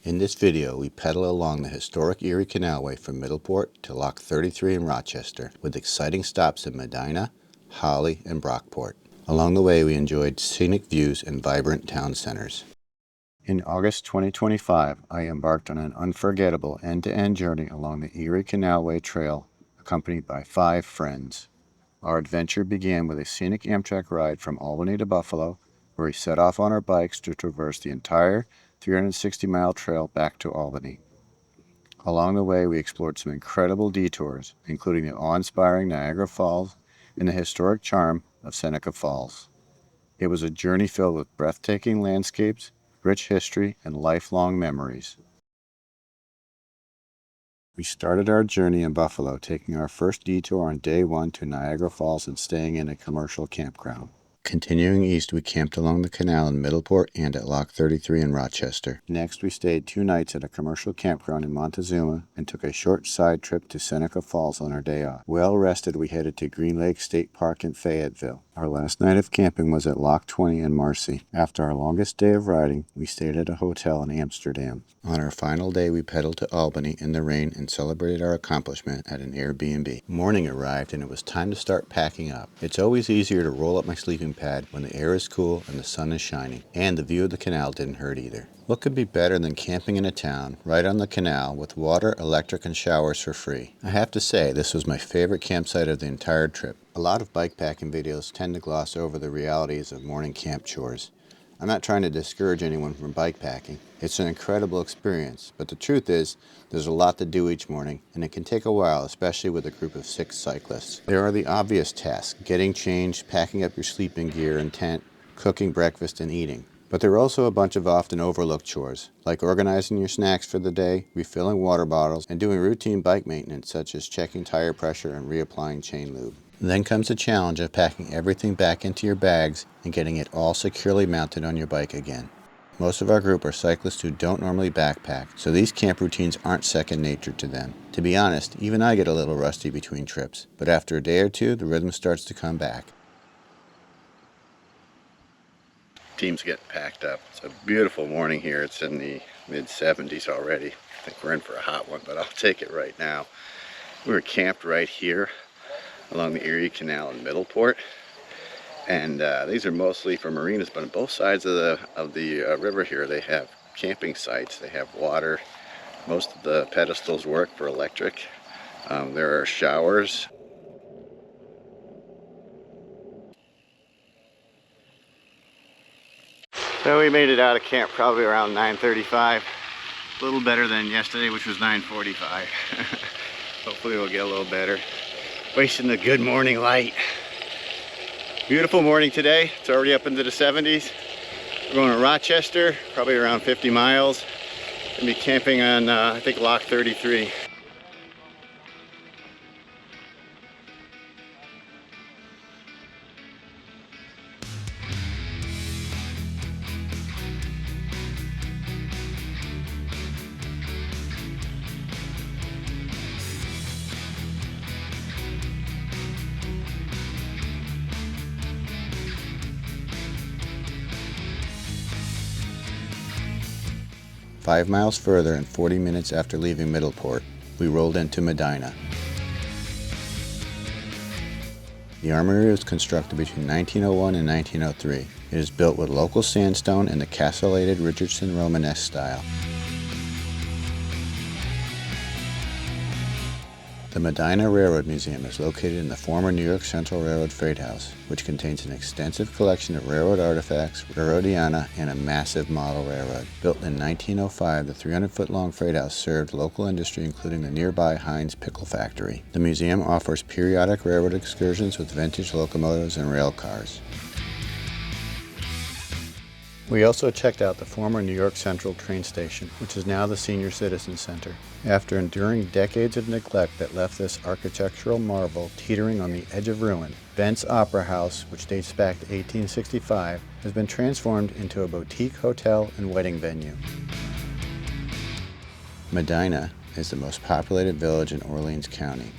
In this video, we pedal along the historic Erie Canalway from Middleport to Lock 33 in Rochester, with exciting stops in Medina, Holley, and Brockport. Along the way, we enjoyed scenic views and vibrant town centers. In August 2025, I embarked on an unforgettable end-to-end journey along the Erie Canalway Trail, accompanied by 5 friends. Our adventure began with a scenic Amtrak ride from Albany to Buffalo, where we set off on our bikes to traverse the entire 360-mile trail back to Albany. Along the way, we explored some incredible detours, including the awe-inspiring Niagara Falls and the historic charm of Seneca Falls. It was a journey filled with breathtaking landscapes, rich history, and lifelong memories. We started our journey in Buffalo, taking our first detour on day 1 to Niagara Falls and staying in a commercial campground. Continuing east, we camped along the canal in Middleport and at Lock 33 in Rochester. Next, we stayed 2 nights at a commercial campground in Montezuma and took a short side trip to Seneca Falls on our day off. Well rested, we headed to Green Lake State Park in Fayetteville. Our last night of camping was at Lock 20 in Marcy. After our longest day of riding, we stayed at a hotel in Amsterdam. On our final day, we pedaled to Albany in the rain and celebrated our accomplishment at an Airbnb. Morning arrived and it was time to start packing up. It's always easier to roll up my sleeping pad when the air is cool and the sun is shining, and the view of the canal didn't hurt either. What could be better than camping in a town right on the canal with water, electric, and showers for free? I have to say, this was my favorite campsite of the entire trip. A lot of bikepacking videos tend to gloss over the realities of morning camp chores. I'm not trying to discourage anyone from bikepacking. It's an incredible experience, but the truth is, there's a lot to do each morning, and it can take a while, especially with a group of 6 cyclists. There are the obvious tasks: getting changed, packing up your sleeping gear and tent, cooking breakfast, and eating. But there are also a bunch of often overlooked chores, like organizing your snacks for the day, refilling water bottles, and doing routine bike maintenance such as checking tire pressure and reapplying chain lube. Then comes the challenge of packing everything back into your bags and getting it all securely mounted on your bike again. Most of our group are cyclists who don't normally backpack, so these camp routines aren't second nature to them. To be honest, even I get a little rusty between trips, but after a day or two, the rhythm starts to come back. Team's getting packed up. It's a beautiful morning here. It's in the mid-70s already. I think we're in for a hot one, but I'll take it right now. We were camped right here along the Erie Canal in Middleport, and these are mostly for marinas, but on both sides of the river here they have camping sites. They have water. Most of the pedestals work for electric. There are showers. So we made it out of camp probably around 9:35. A little better than yesterday, which was 9:45. Hopefully we'll get a little better. Wasting the good morning light. Beautiful morning today. It's already up into the 70s. We're going to Rochester, probably around 50 miles. Gonna be camping on, I think, Lock 33. Five miles further and 40 minutes after leaving Middleport, we rolled into Medina. The armory was constructed between 1901 and 1903. It is built with local sandstone in the castellated Richardson Romanesque style. The Medina Railroad Museum is located in the former New York Central Railroad Freight House, which contains an extensive collection of railroad artifacts, railroadiana, and a massive model railroad. Built in 1905, the 300-foot-long freight house served local industry, including the nearby Heinz Pickle Factory. The museum offers periodic railroad excursions with vintage locomotives and rail cars. We also checked out the former New York Central train station, which is now the Senior Citizen Center. After enduring decades of neglect that left this architectural marvel teetering on the edge of ruin, Bent's Opera House, which dates back to 1865, has been transformed into a boutique hotel and wedding venue. Medina is the most populated village in Orleans County.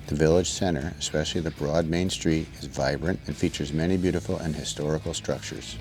The village center, especially the broad main street, is vibrant and features many beautiful and historical structures.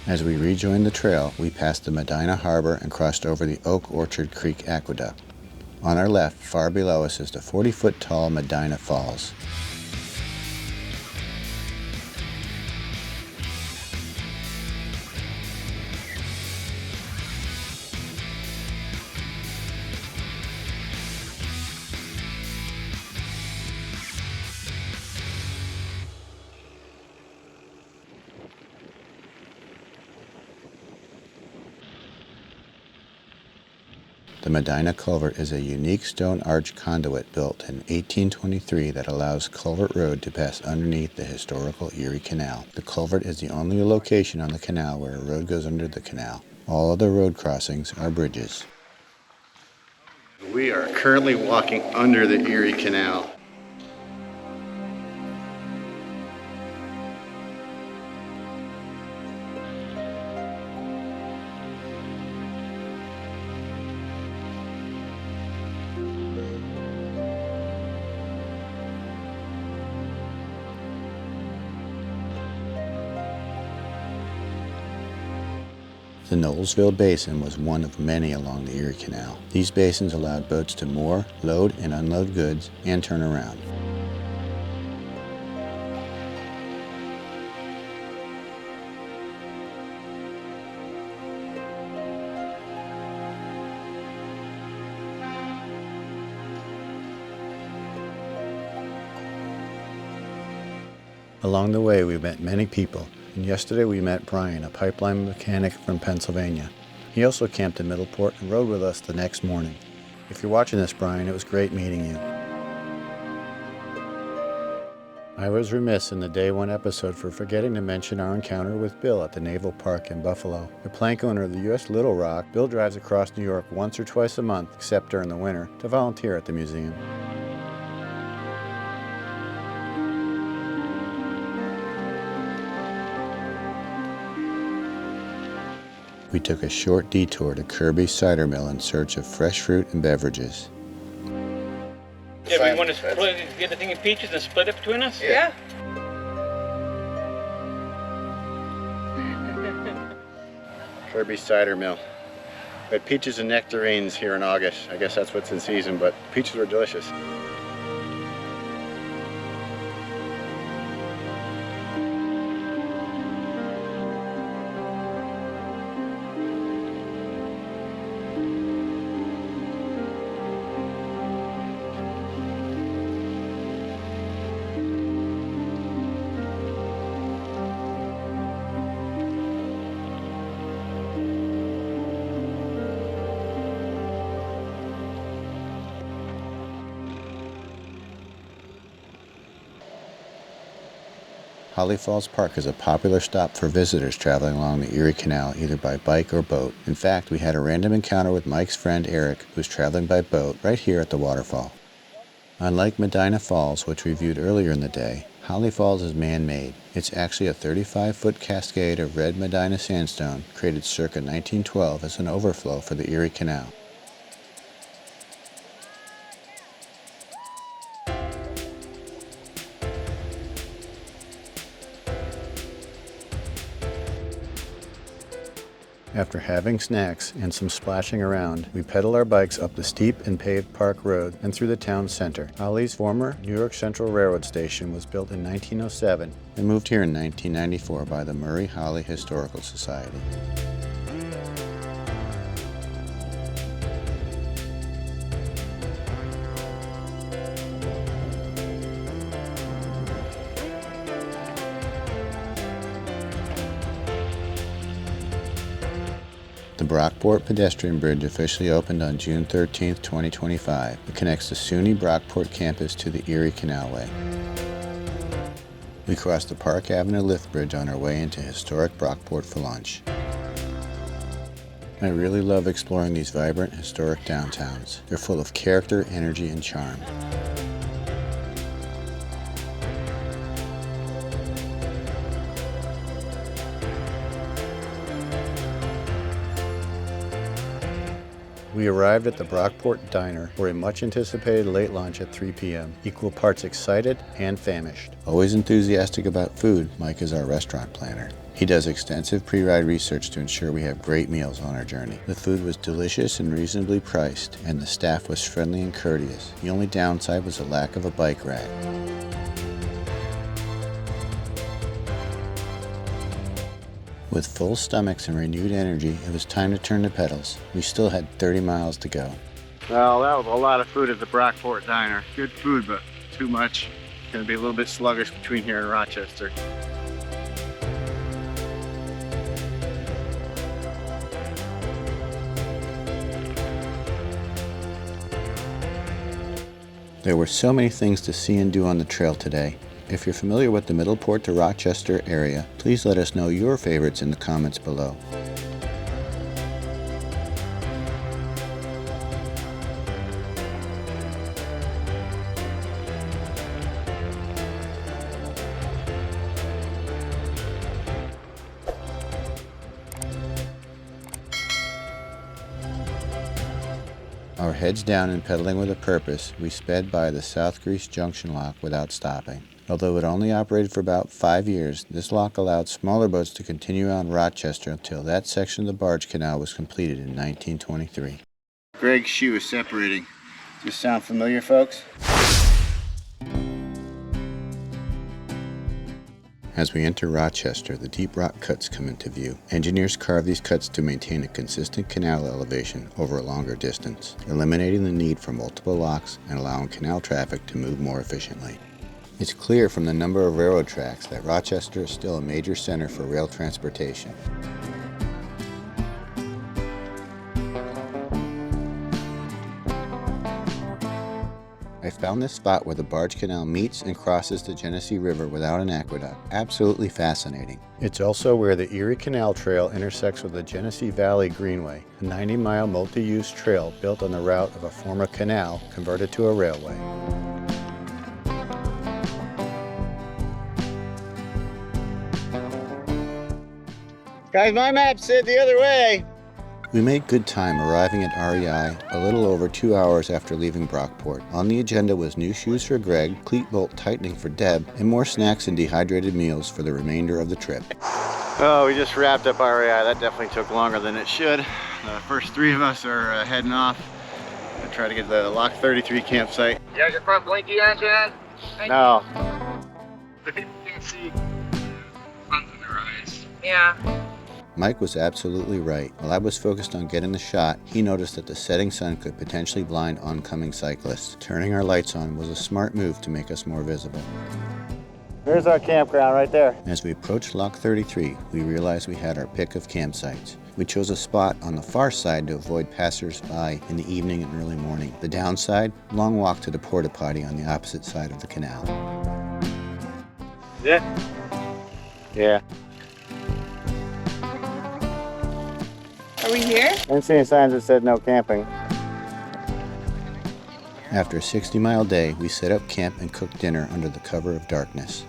As we rejoined the trail, we passed the Medina Harbor and crossed over the Oak Orchard Creek Aqueduct. On our left, far below us, is the 40-foot-tall Niagara Falls. The Medina Culvert is a unique stone arch conduit built in 1823 that allows Culvert Road to pass underneath the historical Erie Canal. The culvert is the only location on the canal where a road goes under the canal. All other road crossings are bridges. We are currently walking under the Erie Canal. The Knowlesville Basin was one of many along the Erie Canal. These basins allowed boats to moor, load and unload goods, and turn around. Along the way, we met many people. And yesterday we met Brian, a pipeline mechanic from Pennsylvania. He also camped in Middleport and rode with us the next morning. If you're watching this, Brian, it was great meeting you. I was remiss in the Day 1 episode for forgetting to mention our encounter with Bill at the Naval Park in Buffalo. The plank owner of the U.S. Little Rock, Bill drives across New York once or twice a month, except during the winter, to volunteer at the museum. We took a short detour to Kirby's cider mill in search of fresh fruit and beverages. Yeah, we want to get the thing in peaches and split it between us? Yeah. Kirby's cider mill. We had peaches and nectarines here in August. I guess that's what's in season, but peaches were delicious. Holly Falls Park is a popular stop for visitors traveling along the Erie Canal, either by bike or boat. In fact, we had a random encounter with Mike's friend Eric, who was traveling by boat right here at the waterfall. Unlike Medina Falls, which we viewed earlier in the day, Holly Falls is man-made. It's actually a 35-foot cascade of red Medina sandstone created circa 1912 as an overflow for the Erie Canal. After having snacks and some splashing around, we pedal our bikes up the steep and paved Park Road and through the town center. Holley's former New York Central Railroad Station was built in 1907 and moved here in 1994 by the Murray Holley Historical Society. The Brockport pedestrian bridge officially opened on June 13, 2025. It connects the SUNY Brockport campus to the Erie Canalway. We crossed the Park Avenue lift bridge on our way into historic Brockport for lunch. I really love exploring these vibrant historic downtowns. They're full of character, energy, and charm. We arrived at the Brockport Diner for a much-anticipated late lunch at 3 p.m., equal parts excited and famished. Always enthusiastic about food, Mike is our restaurant planner. He does extensive pre-ride research to ensure we have great meals on our journey. The food was delicious and reasonably priced, and the staff was friendly and courteous. The only downside was the lack of a bike rack. With full stomachs and renewed energy, it was time to turn the pedals. We still had 30 miles to go. Well, that was a lot of food at the Brockport Diner. Good food, but too much. It's going to be a little bit sluggish between here and Rochester. There were so many things to see and do on the trail today. If you're familiar with the Middleport to Rochester area, please let us know your favorites in the comments below. Our heads down and pedaling with a purpose, we sped by the South Greece Junction lock without stopping. Although it only operated for about 5 years, this lock allowed smaller boats to continue on Rochester until that section of the barge canal was completed in 1923. Greg's shoe is separating. Does this sound familiar, folks? As we enter Rochester, the deep rock cuts come into view. Engineers carve these cuts to maintain a consistent canal elevation over a longer distance, eliminating the need for multiple locks and allowing canal traffic to move more efficiently. It's clear from the number of railroad tracks that Rochester is still a major center for rail transportation. I found this spot where the barge canal meets and crosses the Genesee River without an aqueduct. Absolutely fascinating. It's also where the Erie Canal Trail intersects with the Genesee Valley Greenway, a 90-mile multi-use trail built on the route of a former canal converted to a railway. Guys, my map said the other way. We made good time arriving at REI a little over 2 hours after leaving Brockport. On the agenda was new shoes for Greg, cleat bolt tightening for Deb, and more snacks and dehydrated meals for the remainder of the trip. Oh, we just wrapped up REI. That definitely took longer than it should. The first 3 of us are heading off to try to get to the Lock 33 campsite. You got your front blinky on, Chad? No. You can see front of their eyes. Yeah. Mike was absolutely right. While I was focused on getting the shot, he noticed that the setting sun could potentially blind oncoming cyclists. Turning our lights on was a smart move to make us more visible. There's our campground right there. As we approached Lock 33, we realized we had our pick of campsites. We chose a spot on the far side to avoid passers-by in the evening and early morning. The downside, long walk to the porta potty on the opposite side of the canal. Yeah. Yeah. Are we here? I didn't see any signs that said no camping. After a 60-mile day, we set up camp and cooked dinner under the cover of darkness.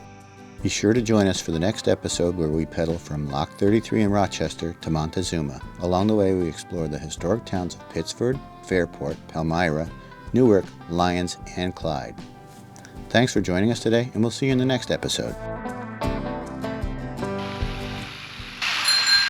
Be sure to join us for the next episode where we pedal from Lock 33 in Rochester to Montezuma. Along the way, we explore the historic towns of Pittsford, Fairport, Palmyra, Newark, Lyons, and Clyde. Thanks for joining us today, and we'll see you in the next episode.